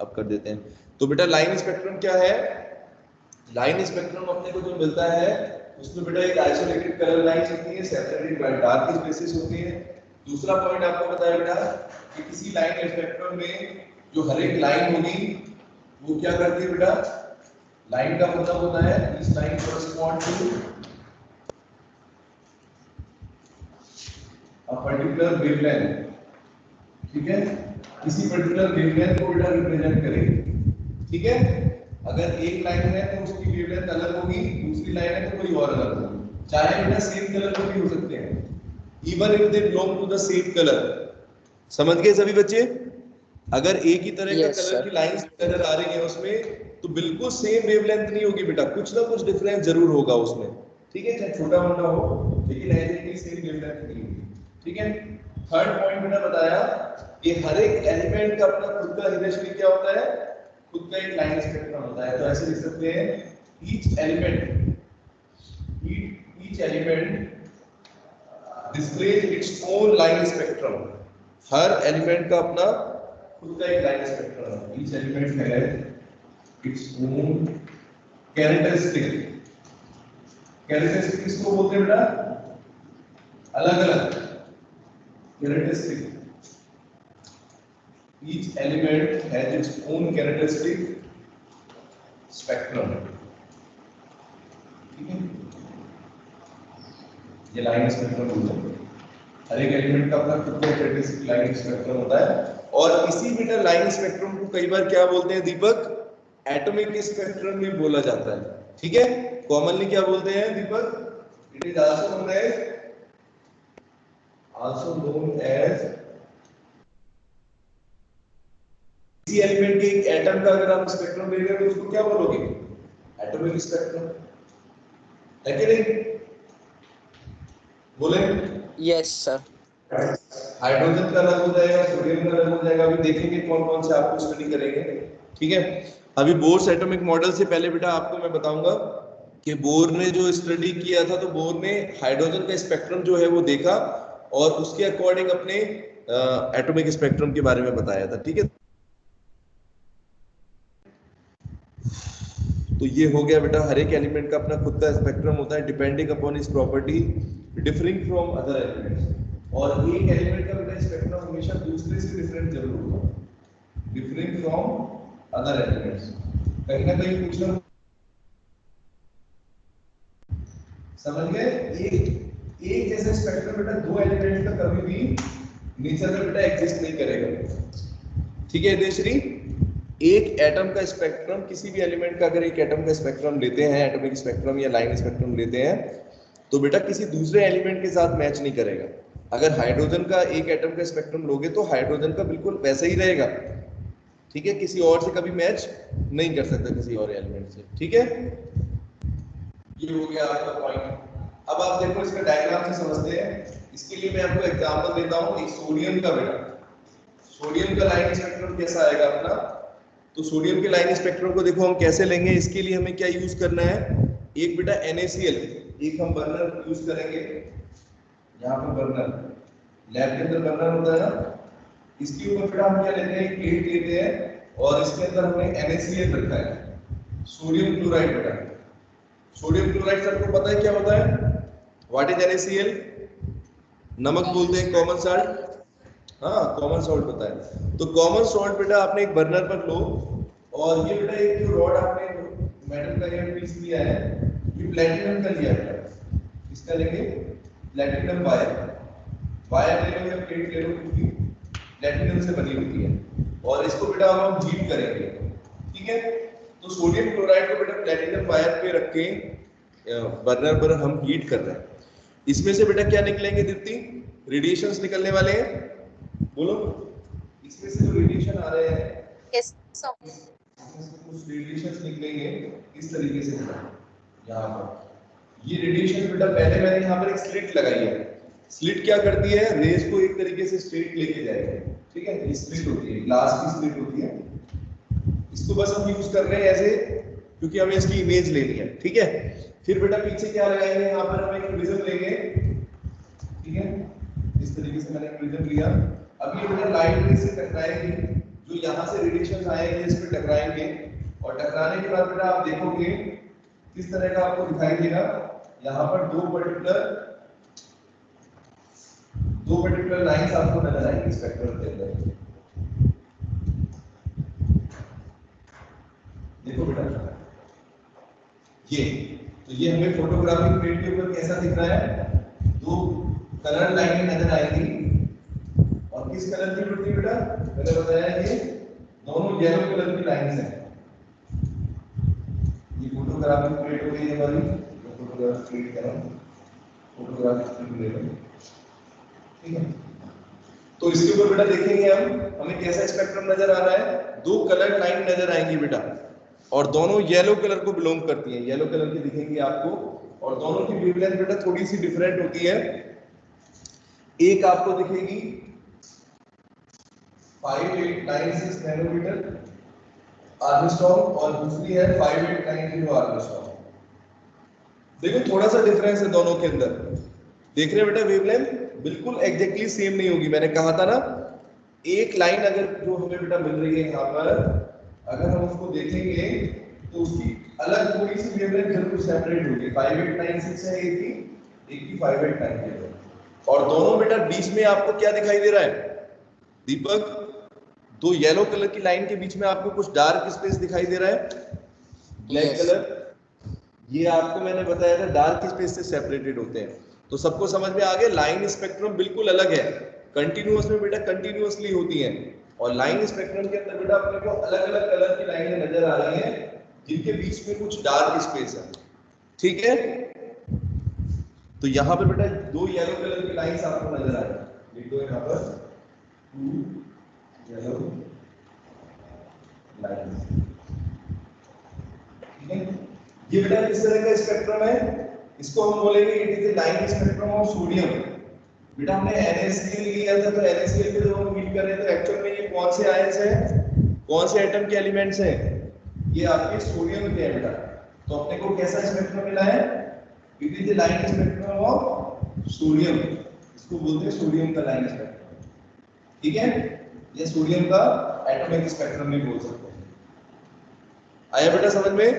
अब कर देते हैं। तो बेटा लाइन स्पेक्ट्रम क्या है? लाइन स्पेक्ट्रम अपने को जो मिलता है उसमें बेटा एक आइसोलेटेड कलर लाइंस होती है, सेपरेटेड बाय डार्क स्पेसेस होती है। दूसरा पॉइंट आपको बताया बेटा कि किसी लाइन स्पेक्ट्रम में जो हर एक लाइन होगी वो क्या करती है बेटा, लाइन का मतलब होता है इस line correspond to a particular wavelength, ठीक है, किसी पर्टिकुलर वेवलेंथ को बेटा रिप्रेजेंट करेगी, ठीक है। अगर एक लाइन है तो उसकी वेवलेंथ अलग होगी, दूसरी लाइन है तो कोई और अलग होगी, चाहे बेटा सेम कलर में भी हो सकते हैं, even if they belong to the same colour. समझ गए सभी बच्चे? अगर एक ही तरह का कलर की लाइंस नजर आ रही है उसमें तो बिल्कुल सेम वेवलेंथ नहीं होगी बेटा, कुछ ना कुछ डिफरेंस जरूर होगा उसमें, ठीक है, चाहे छोटा मोटा हो लेकिन एग्जैक्टली सेम वेवलेंथ नहीं होगी, ठीक है। थर्ड पॉइंट मैंने बताया कि हर एक एलिमेंट का अपना खुद का हिस्ट्री क्या होता है, खुद का एक लाइन स्पेक्ट्रम होता है। तो ऐसे लिख सकते हैं each element displays its own line spectrum. हर एलिमेंट का अपना खुद का एक लाइन स्पेक्ट्रम है। Each element has its own characteristic. Characteristic किसको बोलते हैं बेटा? अलग अलग characteristic. Each element has its own characteristic spectrum, ठीक है, ये लाइन स्पेक्ट्रम बोलते हैं। हर एक एलिमेंट का अपना खुद का कैरेक्टरिस्टिक लाइन स्पेक्ट्रम होता है। और इसी बेटा लाइन स्पेक्ट्रम को कई बार क्या बोलते हैं दीपक? एटॉमिक स्पेक्ट्रम भी बोला जाता है, ठीक है। कॉमनली क्या बोलते हैं Deepak? It is also known as किसी एलिमेंट के एक एटम का अगर आप स्पेक्ट्रम ले रहे हो तो उसको क्या बोलोगे? एटॉमिक स्पेक्ट्रम, है कि नहीं? बोले यस सर। हाइड्रोजन का अलग हो जाएगा, सोडियम का अलग हो जाएगा, अभी देखेंगे कौन कौन से आपको स्टडी करेंगे, ठीक है। अभी बोर्स एटॉमिक मॉडल से पहले बेटा आपको मैं बताऊंगा कि बोर ने जो स्टडी किया था तो बोर ने हाइड्रोजन का स्पेक्ट्रम जो है वो देखा और उसके अकॉर्डिंग अपने एटॉमिक स्पेक्ट्रम के बारे में बताया था, ठीक है। तो ये हो गया बेटा, हर एक एलिमेंट का अपना खुद का स्पेक्ट्रम होता है डिपेंडिंग अपॉन इस property differing from other elements. और एक एलिमेंट का बेटा स्पेक्ट्रम हमेशा दूसरे से डिफरेंट जरूर होगा, डिफरिंग फ्रॉम अदर एलिमेंट्स। कहीं ना कहीं पूछना, समझ गए? एक जैसा स्पेक्ट्रम बेटा दो एलिमेंट का कभी भी नेचर में बेटा एग्जिस्ट नहीं करेगा, ठीक है देशरी। एक एटम का स्पेक्ट्रम, किसी भी एलिमेंट का अगर एक एटम का स्पेक्ट्रम लेते हैं, एटॉमिक स्पेक्ट्रम या लाइन स्पेक्ट्रम लेते हैं, तो बेटा किसी दूसरे एलिमेंट के साथ मैच नहीं करेगा। अगर हाइड्रोजन का एक एटम का स्पेक्ट्रम लोगे तो हाइड्रोजन का बिल्कुल वैसा ही रहेगा, ठीक है, किसी और से कभी मैच नहीं कर सकता किसी और एलिमेंट से, ठीक है। ये हो गया आपका पॉइंट। अब आप देखो इसका डायग्राम से समझते हैं। इसके लिए मैं आपको एग्जांपल देता हूं एक सोडियम का। बेटा सोडियम का लाइन स्पेक्ट्रम कैसा आएगा अपना? तो सोडियम के लाइन स्पेक्ट्रम को देखो हम कैसे लेंगे। इसके लिए हमें क्या यूज करना है? एक बेटा NaCl, एक हम बर्नर यूज करेंगे। यहाँ पे बर्नर, लैब के अंदर बर्नर होता है ना, इसके ऊपर बेटा हम क्या लेते हैं? एक प्लेट लेते हैं और इसके अंदर हमने NaCl रखा है, सोडियम क्लोराइड। बेटा सोडियम क्लोराइड सबको पता है क्या होता है? What is NaCl? नमक बोलते हैं, कॉमन सॉल्ट। हाँ कॉमन सॉल्ट होता है। तो कॉमन सॉल्ट बेटा आपने एक बर्नर पर लो और ये बेटा एक जो रॉड आपने मेटल का ये पीस लिया है, ये प्लेटिनम का लिया है। इसका लेंगे प्लेटिनम वायर, वायर ले लो या प्लेट ले लो, पूरी प्लेटिनम से बनी होती है और इसको बेटा हम हीट करेंगे, ठीक है। तो सोडियम क्लोराइड को बेटा प्लेटिनम वायर पे रख के बर्नर पर हम हीट कर रहे हैं। इसमें से बेटा क्या निकलेंगे दीप्ति? रेडिएशंस निकलने वाले हैं, बोलो। इसमें से जो रेडिएशन आ रहे हैं, यस सर, कुछ रेडिएशंस निकलेंगे इस तरीके से। यहाँ पर ये रेडिएशन बेटा पहले मैंने यहाँ पर एक स्लिट लगाई है। स्लिट क्या करती है? रेज को एक तरीके से स्ट्रेट लेके जाएगी, ठीक है। ये स्लिट होती है, ग्लास की स्लिट होती है। इसको बस हम यूज कर रहे हैं ऐसे क्योंकि हमें इसकी इमेज लेनी है, ठीक है। फिर बेटा पीछे क्या लगाएंगे? यहाँ पर हम एक प्रिज्म लेंगे, ठीक है। इस तरीके से मैंने प्रिज्म लिया। अब ये बेटा लाइट रे से टकराएगी, जो यहाँ से रेडिएशन आएंगे, इस पे टकराएंगे और टकराने के बाद बेटा आप देखोगे किस तरह का आपको दिखाई देगा। यहाँ पर दो पर्टिकुलर लाइंस आपको नजर आएंगी स्पेक्ट्रम के अंदर। देखो बेटा ये हमें फोटोग्राफिक प्लेट के ऊपर कैसा दिख रहा है, दो कलर लाइनें नजर आएंगी। और किस कलर की होती है बेटा, मैंने बताया ये दोनों येलो कलर की लाइंस हैं। ये फोटोग्राफिक प्लेट हो गई हमारी, फोटोग्राफिक प्लेट कह रहा हूं, फोटोग्राफिक प्लेट है, ठीक है। तो इसके ऊपर बेटा देखेंगे हमें कैसा स्पेक्ट्रम नजर आ रहा है। दो कलर लाइन नजर आएंगी बेटा और दोनों येलो कलर को बिलोंग करती हैं, येलो कलर की दिखेंगी आपको। और दोनों की वेवलेंथ बेटा थोड़ी सी डिफरेंट होती है। एक आपको दिखेगी 5896 नैनोमीटर आर्मस्ट्रॉन्ग और दूसरी है 5890 आर्मस्ट्रॉन्ग। देखो थोड़ा सा डिफरेंस है दोनों के अंदर, देख रहे हैं बेटा वेवलेंथ बिल्कुल एग्जैक्टली सेम नहीं होगी। मैंने कहा था ना, एक लाइन अगर जो हमें बेटा मिल रही है यहाँ पर, अगर हम उसको देखेंगे तो उसकी अलग थोड़ी सी वेवलेंथ जरूर सेपरेट होगी। 5896 है एक की 5890 है। और दोनों बेटा बीच में आपको क्या दिखाई दे रहा है दीपक, दो येलो कलर की लाइन के बीच में आपको कुछ डार्क स्पेस दिखाई दे रहा है, ब्लैक कलर। ये आपको मैंने बताया था डार्क स्पेस से सेपरेटेड होते हैं। तो सबको समझ में आ गया, लाइन स्पेक्ट्रम बिल्कुल अलग है। कंटिन्यूअस में बेटा कंटिन्यूअसली होती हैं और लाइन स्पेक्ट्रम के अंदर बेटा अपने को अलग अलग कलर की लाइनें नजर आ रही हैं जिनके बीच में कुछ डार्क स्पेस है, ठीक है। तो यहाँ पर बेटा दो येलो कलर की लाइंस आपको नजर आ रही है, लिख दो यहाँ पर 2 येलो लाइंस, ठीक है। ये बेटा किस तरह का स्पेक्ट्रम है, इसको हम बोलेंगे it is the line spectrum of sodium. बेटा हमने NaCl लिया था, तो NaCl पे जब हम मीट कर रहे हैं तो एक्चुअल में ये कौन से आयंस हैं, कौन से एटम के एलिमेंट्स हैं, ये आपके सोडियम के हैं बेटा। तो अपने को कैसा स्पेक्ट्रम मिला है, it is the line spectrum of sodium, इसको बोलते हैं सोडियम का लाइन स्पेक्ट्रम, ठीक है। ये सोडियम का एटॉमिक स्पेक्ट्रम भी बोल सकते हैं। आया बेटा समझ में,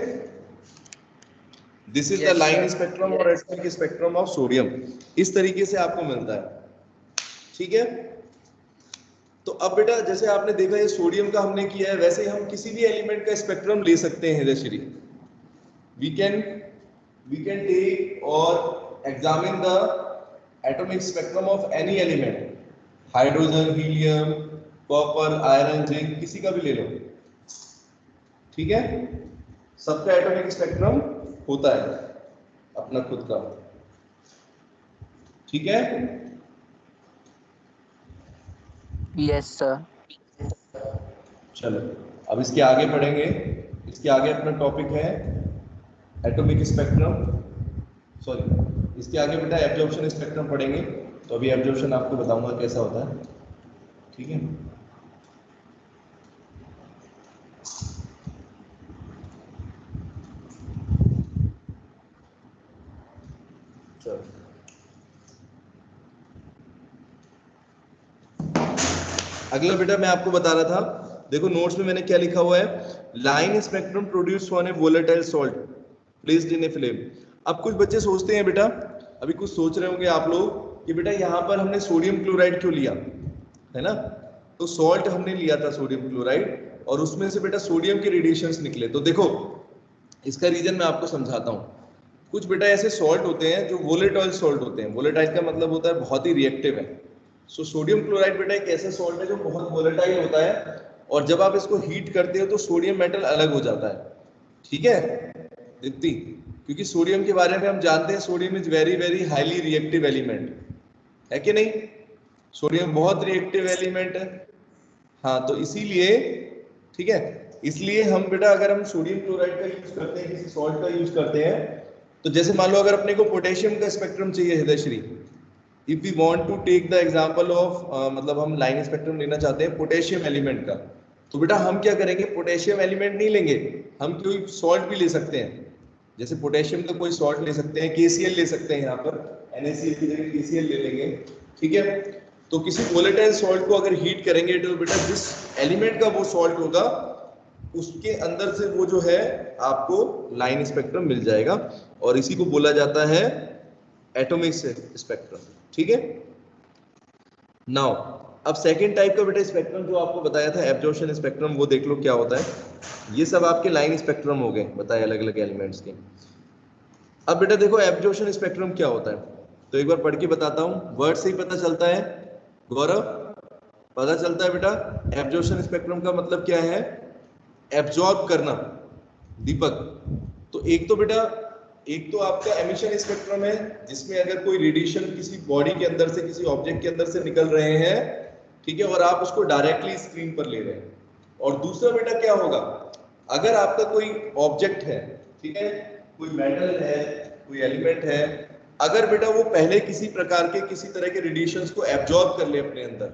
this is the line spectrum और एटॉमिक स्पेक्ट्रम ऑफ सोडियम, इस तरीके से आपको मिलता है, ठीक है। तो अब बेटा जैसे आपने देखा ये सोडियम का हमने किया है, वैसे हम किसी भी एलिमेंट का स्पेक्ट्रम ले सकते हैं जैसे वी कैन टेक और examine the atomic spectrum of any element, hydrogen, helium, copper, iron, zinc, किसी का भी ले लो, ठीक है। सबका एटॉमिक स्पेक्ट्रम होता है अपना खुद का, ठीक है। Yes sir. चलो अब इसके आगे पढ़ेंगे, इसके आगे अपना टॉपिक है एटॉमिक स्पेक्ट्रम, सॉरी इसके आगे बेटा एब्जॉर्प्शन स्पेक्ट्रम पढ़ेंगे। तो अभी एब्जॉर्प्शन आपको बताऊंगा कैसा होता है, ठीक है। अगला बेटा मैं आपको बता रहा था, देखो नोट्स में मैंने क्या लिखा हुआ है, line spectrum produce on A volatile salt placed in a flame. अब कुछ बच्चे सोचते हैं बेटा, अभी कुछ सोच रहे होंगे आप लोग कि बेटा यहाँ पर हमने सोडियम क्लोराइड क्यों लिया, है ना। तो सॉल्ट हमने लिया था सोडियम क्लोराइड और उसमें से बेटा सोडियम के रेडिएशंस निकले। तो देखो इसका रीजन मैं आपको समझाता हूँ। कुछ बेटा ऐसे सॉल्ट होते हैं जो वोलेटाइल सॉल्ट होते हैं, वोलेटाइल का मतलब होता है बहुत ही रिएक्टिव है। सो सोडियम क्लोराइड बेटा एक ऐसा सॉल्ट है जो बहुत वोलेटाइल होता है और जब आप इसको हीट करते हो तो सोडियम मेटल अलग हो जाता है, ठीक है दीप्ति, क्योंकि सोडियम के बारे में हम जानते हैं sodium is very very highly reactive element, है कि नहीं। सोडियम बहुत रिएक्टिव एलिमेंट है, हाँ। तो इसीलिए ठीक है, इसलिए हम बेटा अगर हम सोडियम क्लोराइड का यूज करते हैं, किसी सॉल्ट का यूज करते हैं, तो जैसे मान लो अगर अपने को पोटेशियम का स्पेक्ट्रम चाहिए Hridayashree, if we want to take the example of मतलब हम लाइन स्पेक्ट्रम लेना चाहते हैं पोटेशियम एलिमेंट का, तो बेटा हम क्या करेंगे, पोटेशियम एलिमेंट नहीं लेंगे, हम कोई सॉल्ट भी ले सकते हैं। जैसे पोटेशियम का कोई सॉल्ट ले सकते हैं, KCl ले सकते हैं, यहाँ पर NaCl की जगह KCl ले लेंगे, ठीक है। तो किसी वोलेटाइल सॉल्ट को अगर हीट करेंगे तो बेटा जिस एलिमेंट का वो सॉल्ट होगा उसके अंदर से वो जो है आपको लाइन स्पेक्ट्रम मिल जाएगा, और इसी को बोला जाता है एटॉमिक स्पेक्ट्रम। ठीक है। नाउ अब सेकेंड टाइप का बेटा स्पेक्ट्रम जो आपको बताया था एब्जॉर्प्शन स्पेक्ट्रम, वो देख लो क्या होता है। ये सब आपके लाइन स्पेक्ट्रम हो गए बताए अलग अलग एलिमेंट्स के। अब बेटा देखो एब्जॉर्प्शन स्पेक्ट्रम क्या होता है, तो एक बार पढ़ के बताता हूँ, वर्ड से ही पता चलता है। गौरव पता चलता है बेटा एब्जॉर्प्शन स्पेक्ट्रम का मतलब क्या है? एब्जॉर्ब करना। दीपक, तो एक तो आपका एमिशन स्पेक्ट्रम है जिसमें अगर कोई रेडिएशन किसी बॉडी के अंदर से किसी ऑब्जेक्ट के अंदर से निकल रहे हैं, ठीक है, और आप उसको डायरेक्टली स्क्रीन पर ले रहे हैं। और दूसरा बेटा क्या होगा, अगर आपका कोई ऑब्जेक्ट है, ठीक है, कोई मेटल है, कोई एलिमेंट है, अगर बेटा वो पहले किसी प्रकार के किसी तरह के रेडिएशंस को एब्जॉर्ब कर ले अपने अंदर,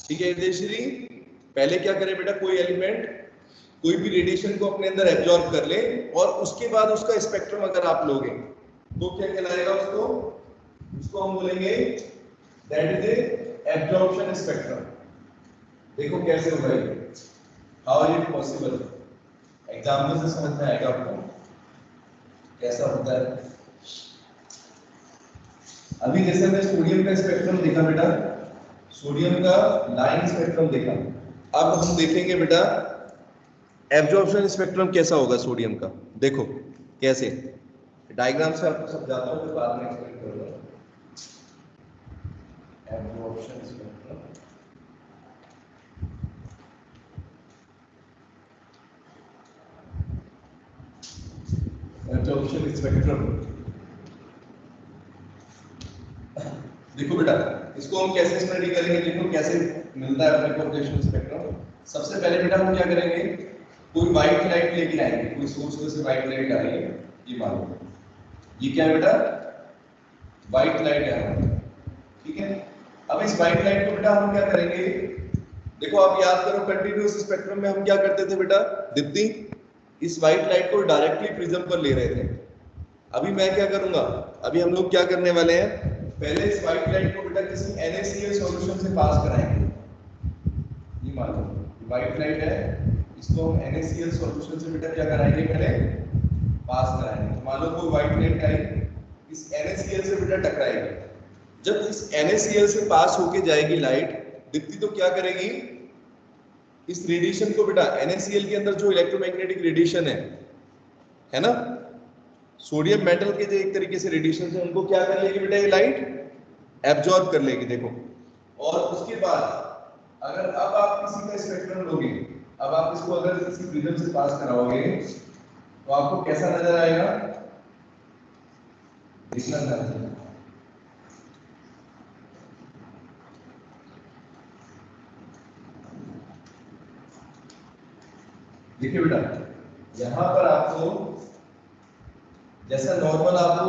ठीक है यदेश्वरी, पहले क्या करे बेटा, कोई एलिमेंट कोई भी रेडिएशन को अपने अंदर एब्जॉर्ब कर ले और उसके बाद उसका स्पेक्ट्रम अगर आप लोगे तो क्या कहलाएगा उसको हम बोलेंगे that is a absorption spectrum. देखो कैसे होगा ये, how is it possible, example से समझ में आएगा आपको कैसा होता है। अभी जैसे हमने सोडियम का स्पेक्ट्रम देखा बेटा, सोडियम का लाइन स्पेक्ट्रम देखा, अब हम देखेंगे बेटा एब्जॉर्प्शन स्पेक्ट्रम कैसा होगा सोडियम का। देखो कैसे, डायग्राम से आपको समझाता हूं फिर बाद में एक्सप्लेन करूंगा। एब्जॉर्प्शन स्पेक्ट्रम, एब्जॉर्प्शन स्पेक्ट्रम देखो बेटा इसको हम कैसे स्टडी करेंगे, देखो कैसे मिलता है अपने को एब्जॉर्प्शन स्पेक्ट्रम। सबसे पहले बेटा हम क्या करेंगे, कोई व्हाइट लाइट लेके आएंगे, कोई सोर्स से व्हाइट लाइट आ रही है, ये मान लो ये क्या है बेटा, व्हाइट लाइट है, ठीक है। अब इस व्हाइट लाइट को बेटा हम क्या करेंगे, देखो आप याद करो कंटीन्यूअस स्पेक्ट्रम में हम क्या करते थे बेटा दीप्ति, इस व्हाइट लाइट को डायरेक्टली प्रिज्म पर ले रहे थे। अभी मैं क्या करूंगा, अभी हम लोग क्या करने वाले हैं, पहले इस व्हाइट लाइट को बेटा किसी NaCl सॉल्यूशन से पास कराएंगे। ये मान लो व्हाइट लाइट है, इसको हम NaCl सॉल्यूशन से बेटा क्या कराएंगे, पहले पास कराएंगे। तो मान लो कोई व्हाइट लाइट आई, इस NaCl से बेटा टकराएगी, जब इस NaCl से पास होके जाएगी लाइट दीप्ति, तो क्या करेगी, इस रेडिएशन को बेटा NaCl के अंदर जो इलेक्ट्रोमैग्नेटिक रेडिएशन है ना, सोडियम मेटल के जो एक तरीके से रेडिएशन है उनको क्या कर लेगी बेटा ये लाइट एब्जॉर्ब कर लेगी। देखो, और उसके बाद अगर अब आप किसी का स्पेक्ट्रम लोगे, अब आप इसको अगर किसी प्रिज्म से पास कराओगे तो आपको कैसा नजर आएगा, देखना चाहिए। देखिए बेटा यहां पर आपको जैसा नॉर्मल आपको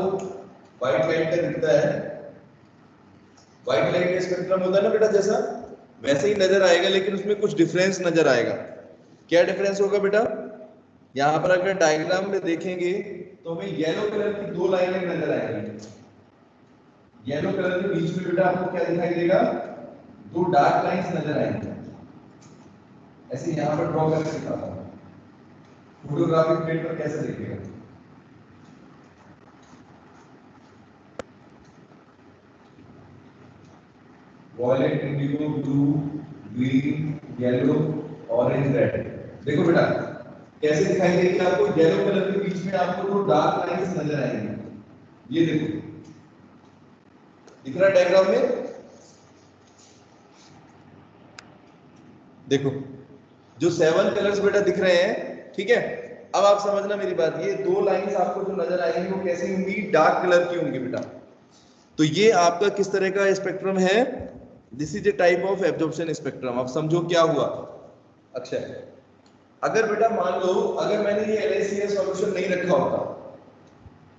व्हाइट लाइट का दिखता है, व्हाइट लाइट का स्पेक्ट्रम होता है ना बेटा जैसा, वैसे ही नजर आएगा, लेकिन उसमें कुछ डिफरेंस नजर आएगा। क्या डिफरेंस होगा बेटा, यहाँ पर अगर डायग्राम में देखेंगे तो हमें येलो कलर की दो लाइनें नजर आएंगी। येलो कलर के बीच में बेटा आपको क्या दिखाई देगा, दो डार्क लाइंस नजर आएंगी। ऐसे यहाँ पर ड्रॉ करके दिखाता हूँ, फोटोग्राफिक प्लेट पर कैसे दिखेगा। Violet, indigo, blue, green, yellow, orange, red. देखो बेटा कैसे दिखाई देगी आपको, येलो कलर के बीच में आपको दो डार्क लाइंस नजर आएंगी। ये देखो दिख रहा है डायग्राम में, देखो जो 7 कलर्स बेटा दिख रहे हैं, ठीक है। अब आप समझना मेरी बात, ये दो लाइंस आपको जो नजर आएंगी वो कैसी होंगी, डार्क कलर की होंगी बेटा। तो ये आपका किस तरह का स्पेक्ट्रम है, this is a type of absorption spectrum. अब समझो क्या हुआ अक्षय, अगर बेटा मान लो अगर मैंने ये NaCl सॉल्यूशन नहीं रखा होता,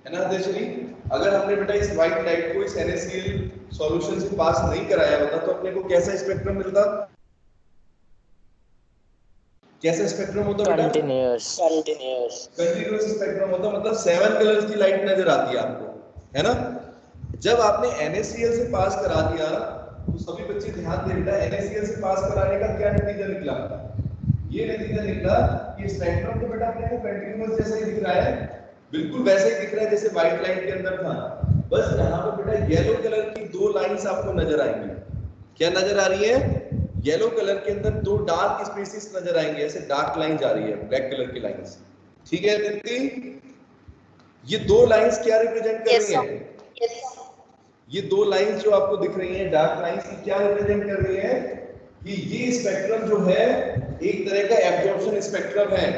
है ना देशरी, अगर हमने बेटा इस व्हाइट लाइट को इस NaCl सॉल्यूशन से पास नहीं कराया होता तो अपने को कैसा स्पेक्ट्रम मिलता, कैसा स्पेक्ट्रम होता बेटा, कंटीन्यूअस स्पेक्ट्रम होता, मतलब 7 कलर्स की लाइट नजर आती है आपको, है ना। जब आपने NaCl से पास करा दिया तो सभी बच्चे ध्यान दें बेटा, NaCl से पास कराने का क्या नतीजा निकला? ये नतीजा निकला कि स्पेक्ट्रम तो बेटा अपने को कंटीन्यूअस जैसा ही दिख रहा है, बिल्कुल वैसे ही दिख रहा है जैसे व्हाइट लाइट के अंदर था। बस यहाँ पे बेटा येलो कलर की दो लाइंस आपको नजर आएंगी। क्या नजर आ रही है? येलो कलर के अंदर दो डार्क स्पेसेस नजर आएंगे, ऐसे डार्क लाइन जा रही है, ब्लैक कलर की लाइंस। ठीक है दीप्ति, ये दो लाइंस क्या रिप्रेजेंट कर रही हैं? ये दो लाइंस जो आपको दिख रही हैं डार्क लाइंस, की क्या रिप्रेजेंट कर रही है कि ये स्पेक्ट्रम जो है एक तरह का एब्जॉर्प्शन स्पेक्ट्रम है,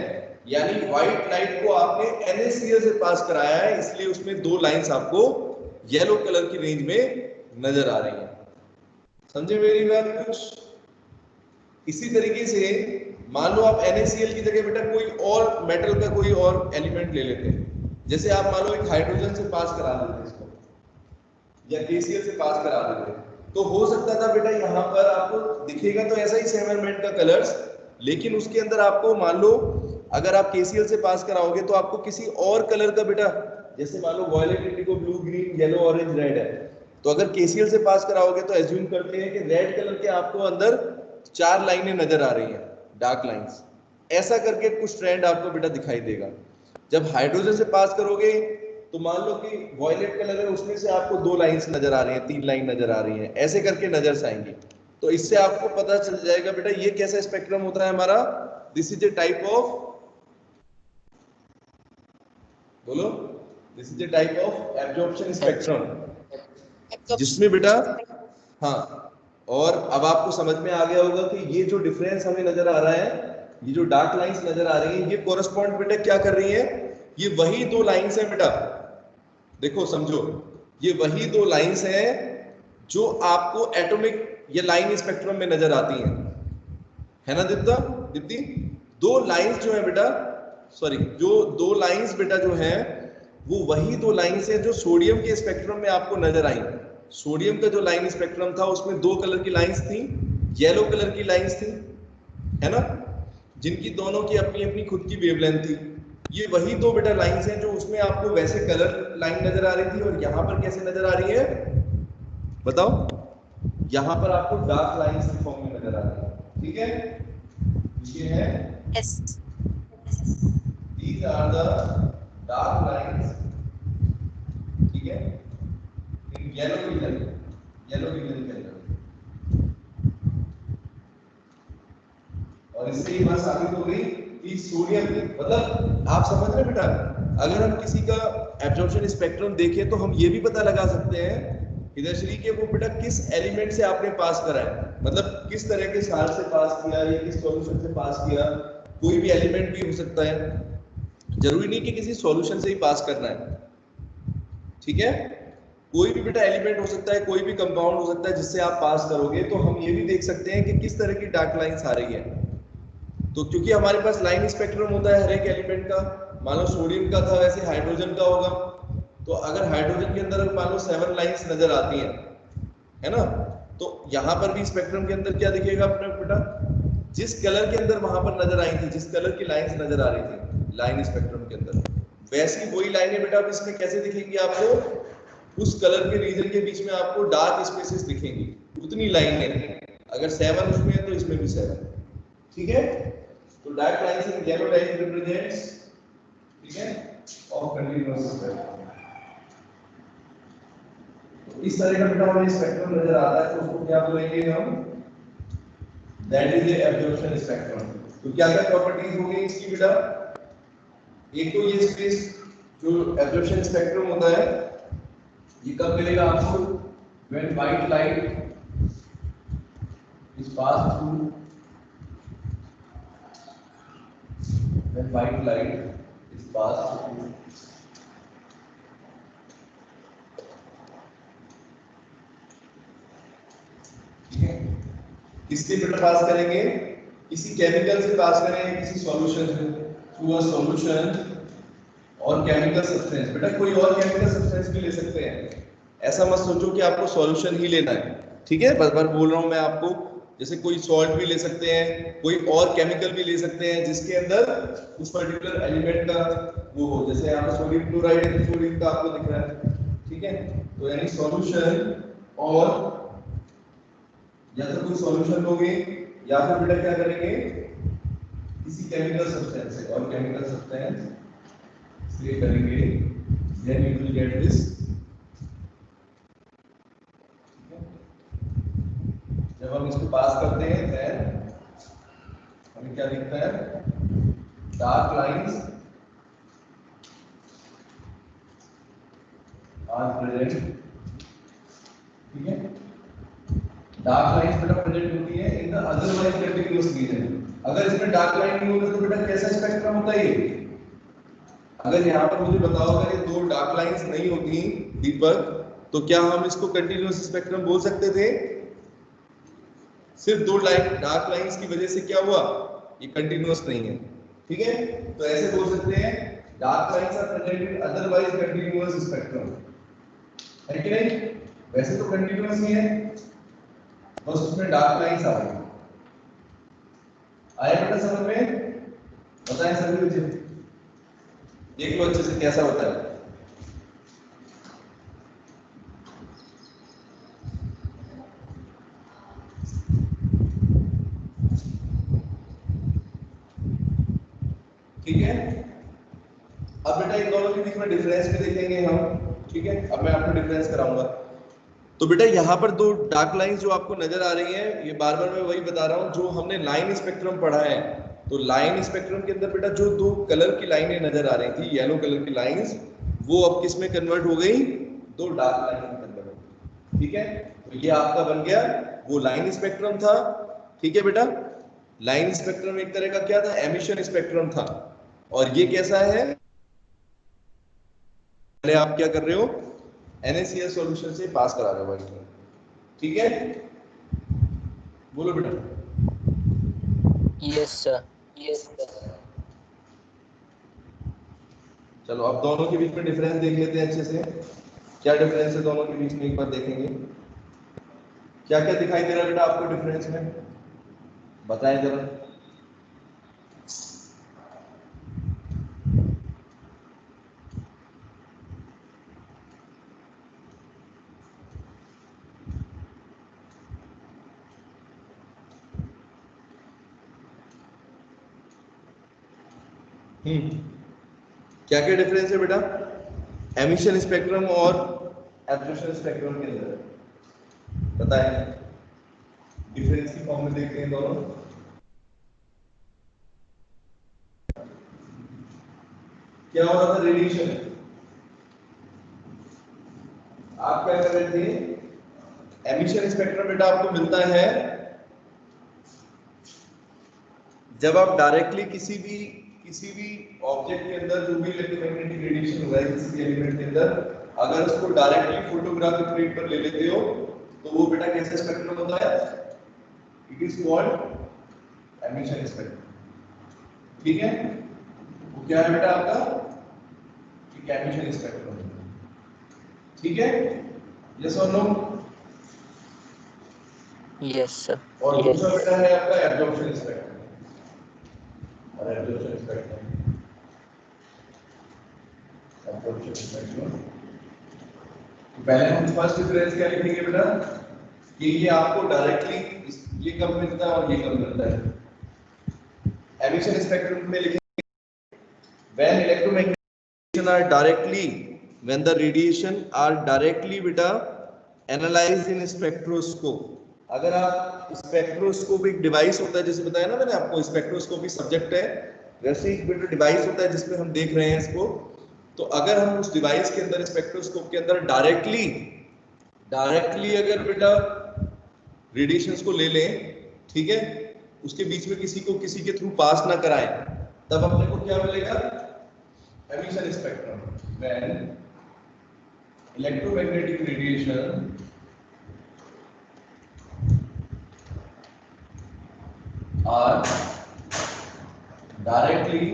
यानी व्हाइट लाइट को आपने NaCl से पास कराया है, इसलिए उसमें दो लाइंस आपको येलो कलर की रेंज में नजर आ रही हैं। समझे मेरी बात कुछ? इसी तरीके से मान लो आप NaCl की जगह बेटा कोई और मेटल का कोई और एलिमेंट ले लेते हैं, जैसे आप मान लो एक हाइड्रोजन से पास करा देते इसको, या KCl से पास करा देते, तो हो सकता था बेटा यहाँ पर आपको दिखेगा तो ऐसा ही सेवरमेंट का कलर्स, लेकिन उसके अंदर आपको मान लो अगर आप KCl से पास कराओगे तो आपको किसी और कलर का बेटा, जैसे मान लो violet, indigo, blue, green, yellow, orange, red है, तो अगर KCl से पास कराओगे तो एज्यूम करते हैं कि रेड कलर के आपको अंदर चार लाइनें नजर आ रही हैं, डार्क लाइंस, ऐसा करके कुछ ट्रेंड आपको बेटा दिखाई देगा। जब हाइड्रोजन से पास करोगे तो मान लो कि वॉयलेट कलर है, उसमें से आपको दो लाइंस नजर आ रही हैं, तीन लाइन नजर आ रही हैं, ऐसे करके नजर आएंगे। तो इससे आपको पता चल जाएगा बेटा ये कैसा स्पेक्ट्रम होता है हमारा। This is a type of, बोलो, this is a type of absorption spectrum, जिसमें बेटा, हाँ, और अब आपको समझ में आ गया होगा कि ये जो डिफरेंस हमें नजर आ रहा है, ये जो डार्क लाइंस नजर आ रही है, ये कोरस्पॉन्ड बेटा क्या कर रही है? ये वही दो लाइंस है बेटा, देखो समझो, ये वही दो लाइंस हैं जो आपको एटॉमिक या लाइन स्पेक्ट्रम में नजर आती हैं, है ना दीप्ति? दो लाइंस जो है बेटा, सॉरी, जो दो लाइंस बेटा जो है वो वही दो लाइंस है जो सोडियम के स्पेक्ट्रम में आपको नजर आई। सोडियम का जो लाइन स्पेक्ट्रम था उसमें दो कलर की लाइंस थी, येलो कलर की लाइंस थी, है ना, जिनकी दोनों की अपनी अपनी खुद की वेवलेंथ थी। ये वही दो बेटा लाइंस हैं जो उसमें आपको वैसे कलर लाइन नजर आ रही थी, और यहाँ पर कैसे नजर आ रही है बताओ? यहाँ पर आपको डार्क लाइंस के फॉर्म में नजर आ रही है। ठीक है, ये है these are the dark lines, ठीक है, इन येलो रीजन के अंदर, और इससे ये बात साबित हो गई कि सोडियम, मतलब आप समझ रहे बेटा, अगर हम किसी का एब्जॉर्प्शन स्पेक्ट्रम देखें तो हम ये भी पता लगा सकते हैं हिदयश्री के वो बेटा किस एलिमेंट से आपने पास करा है, मतलब किस तरह के सार से पास किया या किस सॉल्यूशन से पास किया। कोई भी एलिमेंट भी हो सकता है, जरूरी नहीं कि किसी सॉल्यूशन से ही पास करना है, ठीक है, कोई भी बेटा एलिमेंट हो सकता है, कोई भी कंपाउंड हो सकता है जिससे आप पास करोगे, तो हम ये भी देख सकते हैं कि किस तरह की डार्क लाइंस आ रही है। तो क्योंकि हमारे पास लाइन स्पेक्ट्रम होता है हर एक एलिमेंट का, मान लो सोडियम का था वैसे हाइड्रोजन का होगा, तो अगर हाइड्रोजन के अंदर मान लो 7 लाइंस नजर आती हैं, है ना, तो यहाँ पर भी स्पेक्ट्रम के अंदर क्या दिखेगा अपना बेटा, जिस कलर के अंदर वहां पर नजर आई थी, जिस कलर की लाइंस नजर आ रही थी लाइन स्पेक्ट्रम के अंदर, वैसी वही लाइनें बेटा अब इसमें कैसे दिखेंगी आपको, उस कलर के रीजन के बीच में आपको डार्क स्पेसेस दिखेंगी, उतनी लाइनें, अगर 7 उसमें है तो इसमें भी 7, ठीक है। तो dark lines in yellow line represents, ठीक है, ऑफ कंटीन्यूअस स्पेक्ट्रम। तो इस तरह का बेटा हमें स्पेक्ट्रम नजर आता है, तो उसको क्या बोलेंगे हम, that is the absorption spectrum. तो क्या क्या प्रॉपर्टीज होंगी इसकी बेटा, एक तो ये स्पेस जो एब्जॉर्प्शन स्पेक्ट्रम होता है ये कब मिलेगा आपको, when white light is passed through, when white light is passed through ठीक है, किससे बेटा पास करेंगे, किसी केमिकल से पास करेंगे, किसी सॉल्यूशन से, थ्रू अ सॉल्यूशन और केमिकल सब्सटेंस। बेटा कोई और केमिकल सब्सटेंस भी ले सकते हैं, ऐसा मत सोचो कि आपको सॉल्यूशन ही लेना है, ठीक है, बार बार बोल रहा हूं मैं आपको, जैसे कोई सॉल्ट भी ले सकते हैं, कोई और केमिकल भी ले सकते हैं जिसके अंदर उस पर्टिकुलर एलिमेंट का वो हो, जैसे यहाँ पे सोडियम क्लोराइड है, सोडियम का आपको दिख रहा है, ठीक है, तो यानी सॉल्यूशन और या तो कोई सॉल्यूशन लोगे या फिर बेटा क्या करेंगे किसी केमिकल सब्सटेंस से, और केमिकल सब्सटेंस से करेंगे, then you will get this. जब हम इसको पास करते हैं देन हमें क्या दिखता है, डार्क लाइंस आर प्रेजेंट। ठीक है, डार्क लाइंस बेटा प्रेजेंट होती है in the otherwise continuous region. अगर इसमें डार्क लाइन नहीं होगा तो बेटा कैसा स्पेक्ट्रम होता है ये? अगर यहाँ पर मुझे बताओ अगर ये दो डार्क लाइंस नहीं होती दीपक तो क्या हम इसको कंटीन्यूअस स्पेक्ट्रम बोल सकते थे? सिर्फ दो लाइन डार्क लाइंस की वजह से क्या हुआ, ये कंटीन्यूअस नहीं है। ठीक है, तो ऐसे बोल सकते हैं dark lines are present in otherwise continuous spectrum, है कि नहीं? वैसे तो कंटीन्यूअस ही है, बस उसमें डार्क लाइंस आ गई। आया बेटा समझ में? बताएं सभी बच्चे, देख लो अच्छे से कैसा होता है। ठीक है, अब बेटा इन दोनों के बीच में डिफरेंस भी देखेंगे हम। ठीक है, अब मैं आपको डिफरेंस कराऊंगा। तो बेटा यहाँ पर दो डार्क लाइंस जो आपको नजर आ रही हैं, ये बार बार मैं वही बता रहा हूँ जो हमने लाइन स्पेक्ट्रम पढ़ा है। तो लाइन स्पेक्ट्रम के अंदर बेटा जो दो कलर की लाइनें नजर आ रही थी, येलो कलर की लाइंस, वो अब किस में कन्वर्ट हो गई, दो डार्क लाइन में कन्वर्ट हो गई। ठीक है, तो ये आपका बन गया वो लाइन स्पेक्ट्रम था। ठीक है बेटा, लाइन स्पेक्ट्रम एक तरह का क्या था, एमिशन स्पेक्ट्रम था। और ये कैसा है, पहले आप क्या कर रहे हो, NaCl सॉल्यूशन से पास करा रहे हो। ठीक है, बोलो बेटा। Yes sir. चलो अब दोनों के बीच में डिफरेंस देख लेते हैं अच्छे से। क्या डिफरेंस है दोनों के बीच में, एक बार देखेंगे क्या क्या दिखाई दे रहा है बेटा आपको डिफरेंस में, बताएं जरा। क्या क्या डिफरेंस है बेटा एमिशन स्पेक्ट्रम और एब्जॉर्प्शन स्पेक्ट्रम के अंदर, बताएं। डिफरेंस की फॉर्म में देखते हैं दोनों। क्या हो रहा था, रेडिएशन। आप क्या कर रहे थे, एमिशन स्पेक्ट्रम बेटा आपको मिलता है जब आप डायरेक्टली किसी भी ऑब्जेक्ट के अंदर जो भी इलेक्ट्रोमैग्नेटिक रेडिएशन हो रहा है किसी भी एलिमेंट के अंदर, अगर उसको डायरेक्टली फोटोग्राफिक प्लेट पर ले लेते हो तो वो बेटा कैसा स्पेक्ट्रम होता है, it is called emission spectrum. ठीक है, वो क्या है बेटा आपका, एक एमिशन स्पेक्ट्रम। ठीक है, यस और नो? Yes sir. और दूसरा बेटा है आपका एब्जॉर्प्शन स्पेक्ट्रम। और एब्जॉर्प्शन स्पेक्ट्रम पहले हम फर्स्ट डिफरेंस क्या लिखेंगे बेटा कि ये आपको डायरेक्टली ये कब मिलता है और ये कब मिलता है। एमिशन स्पेक्ट्रम में लिखेंगे when electromagnetic are directly when the radiation are directly beta analyzed in spectroscope। अगर आप स्पेक्ट्रोस्कोप एक डिवाइस होता है, जैसे बताया ना मैंने आपको, स्पेक्ट्रोस्कोप सब्जेक्ट है, वैसे एक बेटा डिवाइस होता है जिसमें हम देख रहे हैं इसको। तो अगर हम उस डिवाइस के अंदर स्पेक्ट्रोस्कोप के अंदर डायरेक्टली अगर बेटा रेडिएशंस को ले लें, ठीक है, उसके बीच में किसी के थ्रू पास ना कराएं, तब अपने को क्या मिलेगा, emission spectrum when electromagnetic radiation are directly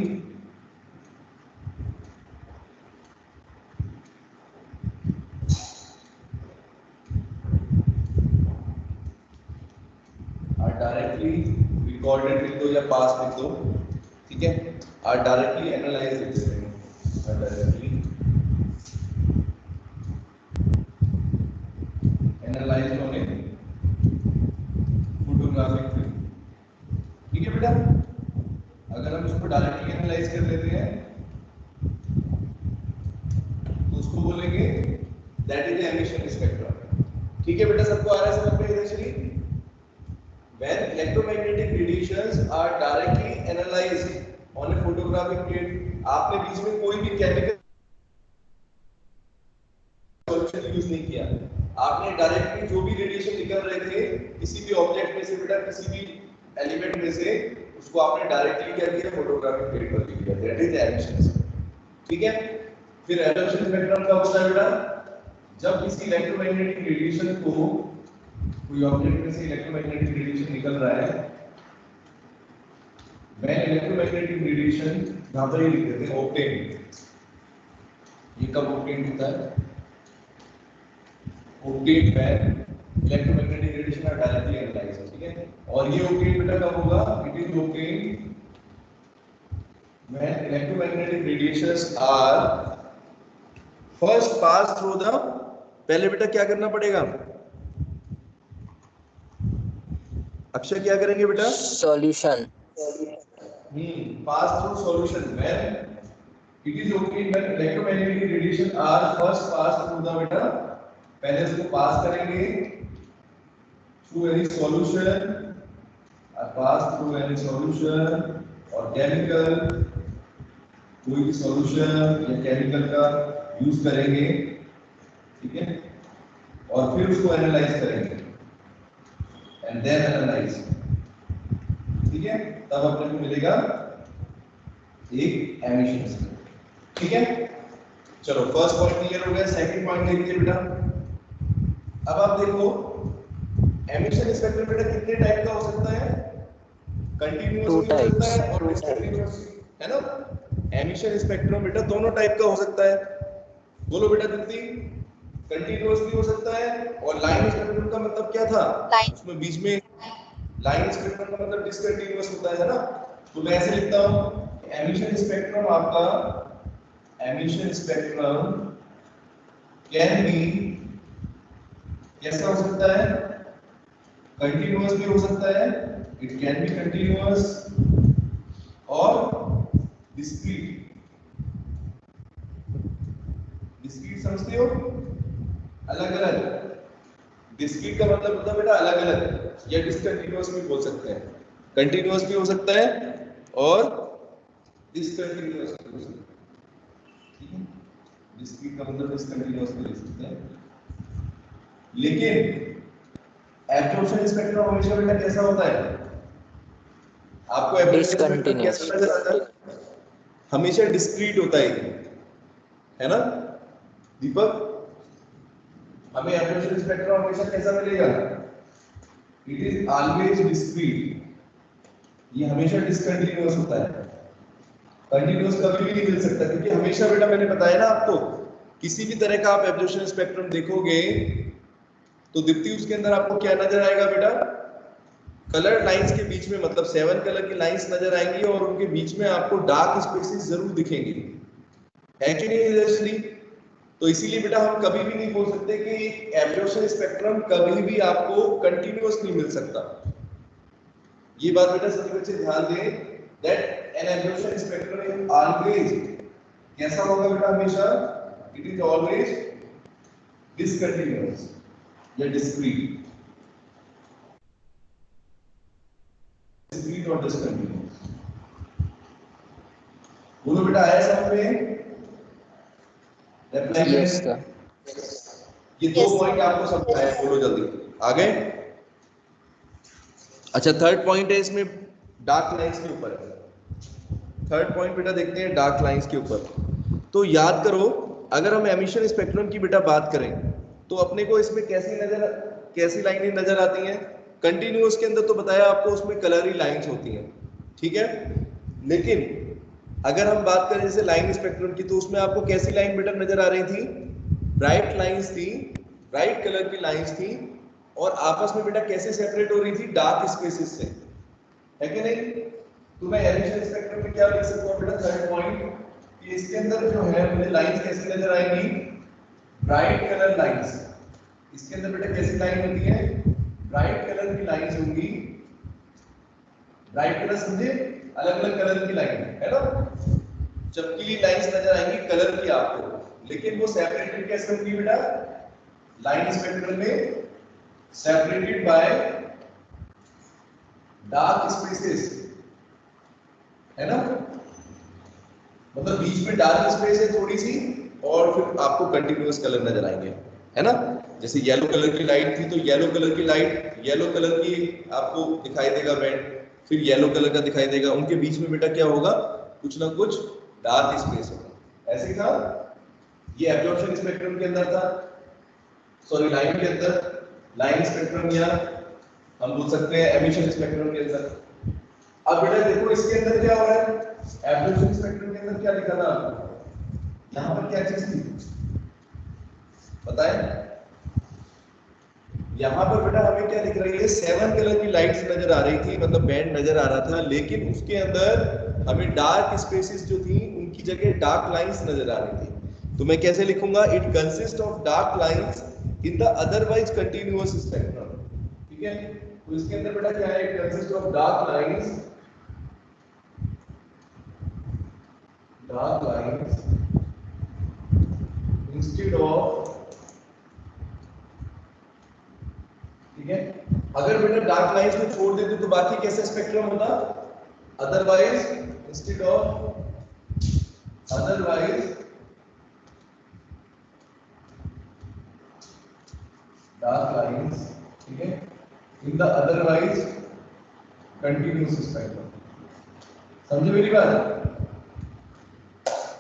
recorded लिख दो या पास लिख दो, ठीक है, are directly analyzed लिख देते हैं, are directly analyzed होने अगर हम इसको डायरेक्टली एनालाइज कर लेते हैं तो उसको बोलेंगे that is the emission spectrum. ठीक है बेटा, सबको आ रहा है समझ में initially? when electromagnetic radiations are directly analyzed on a photographic plate, आपने बीच में कोई भी केमिकल सॉल्यूशन यूज नहीं किया, आपने डायरेक्टली जो भी रेडिएशन निकल रहे थे किसी भी ऑब्जेक्ट में से बेटा, किसी भी एलिमेंट में से, उसको आपने डायरेक्टली क्या किया, फोटोग्राफिक प्लेट पर लिख दिया, दैट इज एमिशन। ठीक है, फिर एब्जॉर्प्शन स्पेक्ट्रम क्या होता है बेटा? जब किसी इलेक्ट्रोमैग्नेटिक रेडिएशन को, कोई ऑब्जेक्ट में से इलेक्ट्रोमैग्नेटिक रेडिएशन निकल रहा है, व्हेन इलेक्ट्रोमैग्नेटिक रेडिएशन, यहां पर ये लिख देते हैं ऑब्टेन, ये कब ऑब्टेन होता है? obtained when electromagnetic radiation are directly analyzed, ठीक है? और ये obtained बेटा कब होगा? It is obtained when electromagnetic radiations are first pass through the, पहले बेटा क्या करना पड़ेगा? अक्षय क्या करेंगे बेटा? Solution. Pass through solution when it is obtained when electromagnetic radiation are first pass through the, बेटा पहले उसको पास करेंगे through any solution, pass through any solution और केमिकल, कोई भी सॉल्यूशन या केमिकल का यूज करेंगे, ठीक है, और फिर उसको एनालाइज करेंगे एंड देन एनालाइज, ठीक है, तब अपने को मिलेगा एक एमिशन। ठीक है, चलो फर्स्ट पॉइंट क्लियर हो गया। सेकंड पॉइंट देखिए बेटा, अब आप देखो एमिशन स्पेक्ट्रम बेटा कितने टाइप का हो सकता है? कंटीन्यूअस भी हो सकता है और डिसकंटीन्यूअस, है ना? एमिशन स्पेक्ट्रम बेटा दोनों टाइप का हो सकता है, बोलो बेटा दीप्ति। कंटीन्यूअस भी हो सकता है, और लाइन स्पेक्ट्रम का मतलब क्या था? उसमें बीच में लाइन स्पेक्ट्रम का मतलब डिसकंटीन्यूअस होता है ना? तो मैं ऐसे लिखता हूं, एमिशन स्पेक्ट्रम आपका, एमिशन स्पेक्ट्रम कैन बी, कैसा हो सकता है? कंटीन्यूअस भी हो सकता है, इट कैन बी कंटीन्यूअस और डिस्क्रीट। डिस्क्रीट समझते हो? अलग अलग। डिस्क्रीट का मतलब होता है बेटा अलग अलग, या डिसकंटीन्यूअस भी बोल सकते हैं, कंटीन्यूअस भी हो सकता है और डिसकंटीन्यूअस भी हो सकता है, ठीक है? डिस्क्रीट का मतलब डिसकंटीन्यूअस भी ले सकते हैं, लेकिन एब्जॉर्प्शन स्पेक्ट्रम हमेशा बेटा कैसा होता है? आपको एब्जॉर्प्शन स्पेक्ट्रम कैसा नजर आता है? हमेशा डिस्क्रीट होता है ना दीपक? हमें एब्जॉर्प्शन स्पेक्ट्रम हमेशा कैसा मिलेगा? इट इज ऑलवेज डिस्क्रीट, ये हमेशा डिसकंटीन्यूअस होता है, कंटीन्यूअस कभी भी नहीं मिल सकता, क्योंकि हमेशा बेटा मैंने बताया ना आपको, किसी भी तरह का आप एब्जॉर्प्शन स्पेक्ट्रम देखोगे तो दीप्ति उसके अंदर आपको क्या नजर आएगा बेटा? कलर लाइंस के बीच में, मतलब 7 कलर की लाइंस नजर आएंगी और उनके बीच में आपको डार्क स्पेसेस जरूर दिखेंगे, है कि नहीं इलेक्ट्रिकली? तो इसीलिए बेटा हम कभी भी नहीं बोल सकते कि एब्जॉर्प्शन स्पेक्ट्रम कभी भी आपको कंटिन्यूअस नहीं मिल सकता। ये बात बेटा सभी बच्चे ध्यान दें, that an absorption spectrum is always कैसा होगा बेटा? हमेशा इट इज ऑलवेज डिसकंटिन्यूअस या डिस्क्रीट, डिस्क्रीट और डिसकंटिन्यूअस। बोलो बेटा आया समझ में? Yes sir. ये दो पॉइंट आपको समझाया, बोलो जल्दी आगे। अच्छा थर्ड पॉइंट है इसमें डार्क लाइंस के ऊपर है। थर्ड पॉइंट बेटा देखते हैं डार्क लाइंस के ऊपर। तो याद करो, अगर हम एमिशन स्पेक्ट्रम की बेटा बात करें तो अपने को इसमें कैसी लाइनें नजर आती हैं? कंटिन्यूअस के अंदर तो बताया आपको उसमें कलरी लाइंस होती हैं, ठीक है, लेकिन अगर हम बात करें जैसे लाइन स्पेक्ट्रम की, तो उसमें आपको कैसी लाइन बेटा नजर आ रही थी? ब्राइट लाइंस थी, ब्राइट कलर की लाइंस थी, और आपस में बेटा कैसे सेपरेट हो रही थी? डार्क स्पेसेस से, है कि नहीं? तो मैं एमिशन स्पेक्ट्रम में क्या लिख सकता हूं बेटा? थर्ड पॉइंट कि इसके अंदर जो है मुझे लाइंस कैसी नजर आएंगी? Bright colour lines. इसके अंदर बेटा कैसी लाइन होती है? ब्राइट कलर की लाइंस होंगी। ब्राइट कलर समझे? अलग अलग कलर की लाइन है ना, चमकीली लाइंस नजर आएंगी कलर की आपको, लेकिन वो सेपरेटेड कैसे होंगी बेटा, लाइन स्पेक्ट्रम में सेपरेटेड बाय डार्क स्पेसेस, है ना, मतलब बीच में डार्क स्पेस है थोड़ी सी, और फिर आपको कंटिन्यूअस कलर नजर आएंगे, है ना। जैसे येलो कलर की लाइट थी तो येलो कलर की लाइट येलो कलर की आपको दिखाई देगा बैंड, फिर येलो कलर का दिखाई देगा, उनके बीच में बेटा क्या होगा, कुछ ना कुछ डार्क स्पेस होगा। ऐसे था ये एब्जॉर्प्शन स्पेक्ट्रम के अंदर था, सॉरी लाइन के अंदर, लाइन स्पेक्ट्रम या हम बोल सकते हैं एमिशन स्पेक्ट्रम के अंदर। अब बेटा देखो इसके अंदर क्या हो रहा है, एब्जॉर्प्शन स्पेक्ट्रम के अंदर क्या लिखा था आपको, यहां पर क्या चीज थी बताएं, यहां पर बेटा हमें क्या दिख रही है, 7 कलर की लाइट्स नजर आ रही थी, मतलब बैंड नजर आ रहा था, लेकिन उसके अंदर हमें डार्क स्पेसेस जो थी उनकी जगह डार्क लाइंस नजर आ रही थी। तो मैं कैसे लिखूंगा, it consist of dark lines in the otherwise continuous spectrum, ठीक है। तो इसके अंदर बेटा क्या है, it consist of dark lines instead of, ठीक है। अगर बेटा डार्क लाइंस को छोड़ देते तो बाकी कैसे स्पेक्ट्रम होता, otherwise instead of otherwise dark lines, ठीक है, in the otherwise continuous spectrum. समझे मेरी बात,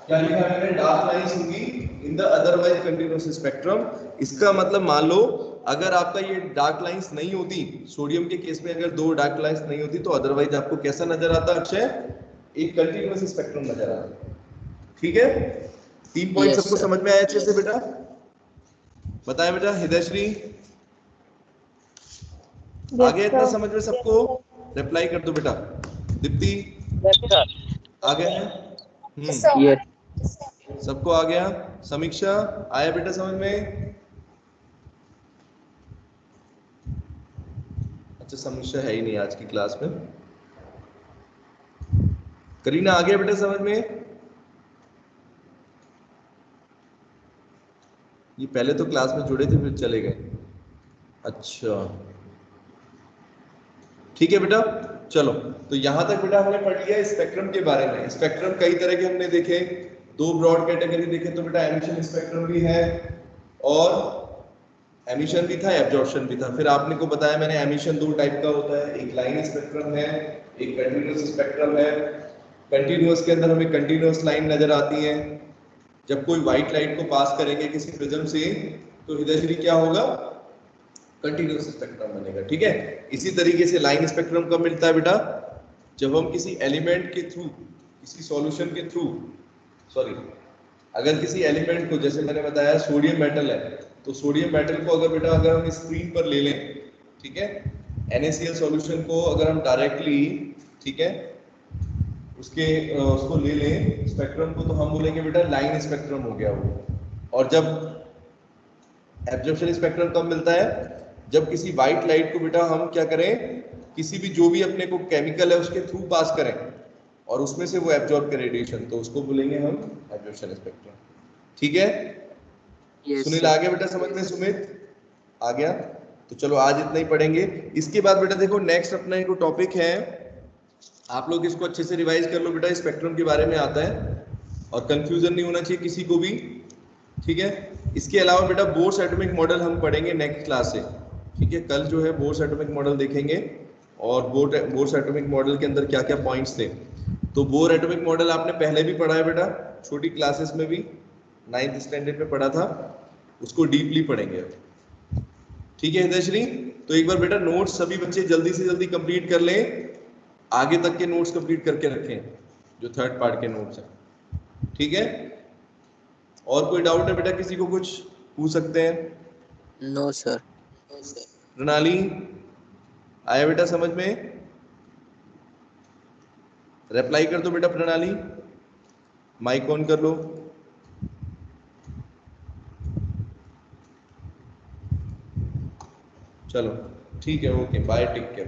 क्या लिखा है मैंने, डार्क लाइंस होंगी इन द अदरवाइज कंटिन्यूअस स्पेक्ट्रम। इसका मतलब मान लो अगर आपका ये डार्क लाइंस नहीं होती, सोडियम के केस में अगर 2 डार्क लाइंस नहीं होती तो अदरवाइज आपको कैसा नजर आता अक्षय, एक कंटिन्यूअस स्पेक्ट्रम नजर आता, ठीक है। 3 पॉइंट Yes, सबको sir. समझ में आया अच्छे से बेटा, बताएं बेटा। हृदयश्री आ गया इतना समझ में सबको, रिप्लाई कर दो बेटा। दीप्ति आ गया है, Yes. सबको आ गया। समीक्षा आया बेटा समझ में, अच्छा समीक्षा है ही नहीं आज की क्लास में। करीना आ गया बेटा समझ में, ये पहले तो क्लास में जुड़े थे फिर चले गए, अच्छा ठीक है बेटा। चलो तो यहां तक बेटा हमने पढ़ लिया स्पेक्ट्रम के बारे में। स्पेक्ट्रम कई तरह के हमने देखे, 2 ब्रॉड कैटेगरी देखे, तो बेटा एमिशन स्पेक्ट्रम भी है और एमिशन भी था, एब्जॉर्प्शन भी था। फिर आपने को बताया मैंने, एमिशन 2 टाइप का होता है, एक लाइन स्पेक्ट्रम है, एक कंटिन्यूअस स्पेक्ट्रम है। कंटिन्यूअस के अंदर हमें कंटिन्यूअस लाइन नजर आती है, जब कोई व्हाइट लाइट को पास करेंगे किसी प्रिज्म से तो हृदयश्री क्या होगा, कंटिन्यूअस स्पेक्ट्रम बनेगा, ठीक है। इसी तरीके से लाइन स्पेक्ट्रम कब मिलता है बेटा, जब हम किसी एलिमेंट के थ्रू, किसी सॉल्यूशन के थ्रू, सॉरी अगर किसी एलिमेंट को, जैसे मैंने बताया सोडियम मेटल है, तो सोडियम मेटल को अगर बेटा अगर हम स्क्रीन पर ले लें, ठीक है, NaCl सॉल्यूशन को अगर हम डायरेक्टली, ठीक है, उसको ले लें स्पेक्ट्रम को, तो हम बोलेंगे बेटा लाइन स्पेक्ट्रम हो गया वो। और जब एब्जॉर्प्शन स्पेक्ट्रम कब मिलता है, जब किसी व्हाइट लाइट को बेटा हम क्या करें, किसी भी जो भी अपने को केमिकल है उसके थ्रू पास करें और उसमें से वो एब्जॉर्ब करे रेडिएशन, तो उसको बोलेंगे हम एब्जॉर्प्शन स्पेक्ट्रम, ठीक है। Yes, Sunil sir. आ गया बेटा समझ में, सुमित आ गया, तो चलो आज इतना ही पढ़ेंगे। इसके बाद बेटा देखो नेक्स्ट अपना एक टॉपिक है, आप लोग इसको अच्छे से रिवाइज कर लो बेटा, स्पेक्ट्रम के बारे में आता है और कंफ्यूजन नहीं होना चाहिए किसी को भी, ठीक है। इसके अलावा बेटा बोर्स एटॉमिक मॉडल हम पढ़ेंगे नेक्स्ट क्लास से, ठीक है। कल जो है बोर्स एटॉमिक मॉडल देखेंगे और बोर्स एटॉमिक मॉडल के अंदर क्या क्या पॉइंट्स थे। तो बोर एटॉमिक मॉडल आपने पहले भी पढ़ा है बेटा, छोटी क्लासेस में भी 9th स्टैंडर्ड में पढ़ा था, उसको डीपली पढ़ेंगे, ठीक है हृदयश्री। तो एक बार बेटा नोट्स सभी बच्चे जल्दी से जल्दी कंप्लीट कर लें, आगे तक के नोट्स कंप्लीट करके रखें जो 3rd पार्ट के नोट्स हैं, ठीक है। और कोई डाउट है बेटा, किसी को कुछ पूछ सकते हैं। No, sir. प्रणाली आया बेटा समझ में, रिप्लाई कर दो बेटा प्रणाली, माइक ऑन कर लो। चलो ठीक है, ओके बाय, टेक केयर।